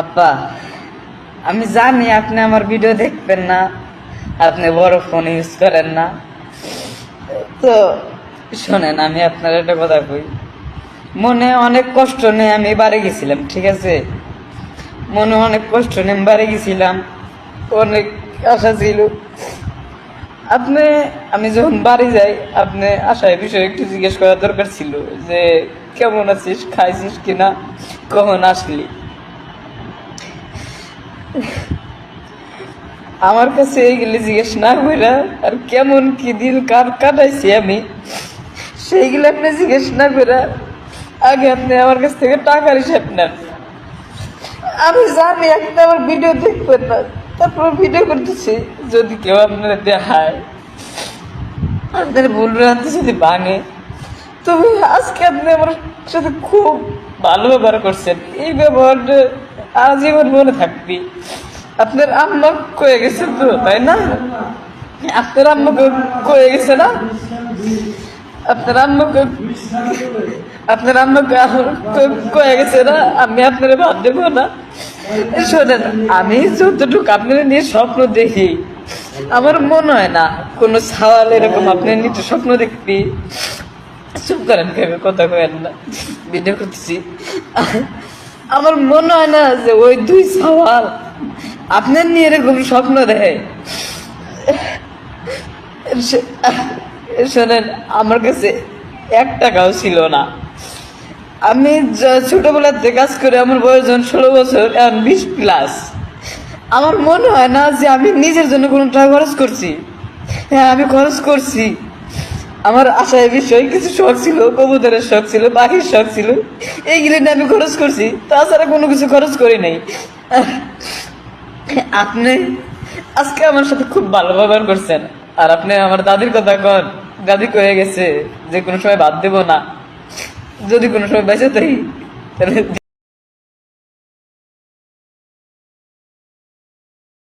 আব্বা, আমি জানি আপনি আমার ভিডিও দেখবেন না, আপনি বড় ফোন ইউজ করেন না। তো শোনেন, আমি আপনার একটা কথা কই। মনে অনেক কষ্ট নিয়ে আমি বাড়ি গেছিলাম, ঠিক আছে? মনে অনেক কষ্ট নিয়ে আমি বাড়ি গেছিলাম, অনেক আশা ছিল। আপনি, আমি যখন বাড়ি যাই, আপনি আশায় বিষয়ে একটু জিজ্ঞেস করার দরকার ছিল যে কেমন আছিস, খাইছিস কিনা, কখন আসলি। আমার কাছে এইগুলি জিজ্ঞেস না করে আর কেমন কি দিন কাটাইছি আমি, সেইগুলো আপনি জিজ্ঞেস না করে আগে আপনি আমার কাছ থেকে টাকার হিসাব নেন। আমি জানি আপনি আমার ভিডিও দেখবেন না, তারপর ভিডিও করতেছি। যদি কেউ আপনারা দেখায়, আপনার ভুল ভ্রান্তি যদি ভাঙে, তবে আজকে আপনি আমার সাথে খুব ভালো ব্যবহার করছেন। এই ব্যবহারটা আজীবন মনে থাকবি। আপনার আম্মা কয়ে গেছে তো, তাই না? আপনার আম্মাকে কয়ে গেছে না? আপনার আম্মাকে আপনার আম্মাকে কয়ে গেছে না আমি আপনারা ভাব দেবো না? শোনেন, আমি যতটুকু আপনারা নিয়ে স্বপ্ন দেখি, আমার মনে হয় না কোনো সওয়াল এরকম আপনার নিতে স্বপ্ন দেখবি। চুপ করেন, ভেবে কথা কেন না, ভিডিও করতেছি। আমার মনে হয় না যে ওই দুই সওয়াল আপনার নিয়ে এরকম স্বপ্ন দেখে। শোনেন, আমার কাছে 1 টাকাও ছিল না। আমি ছোটবেলাতে কাজ করে আমার বয়স যখন 16 বছর, এখন 20+। আমার মনে হয় না যে আমি নিজের জন্য কোনো টাকা খরচ করছি। হ্যাঁ, আমি খরচ করছি। আমার আশায় বিষয় কিছু শখ ছিল, কবুতরের শখ ছিল, পাখির শখ ছিল, এইগুলো নিয়ে আমি খরচ করছি। তাছাড়া কোনো কিছু খরচ করি নাই। আপনি আজকে আমার সাথে খুব ভালো ব্যবহার করছেন। আর আপনি আমার দাদির কথা কন, দাদি কয়ে গেছে যে কোনো সময় বাদ দেব না, যদি কোনো সময় বেঁচে থাকি তাহলে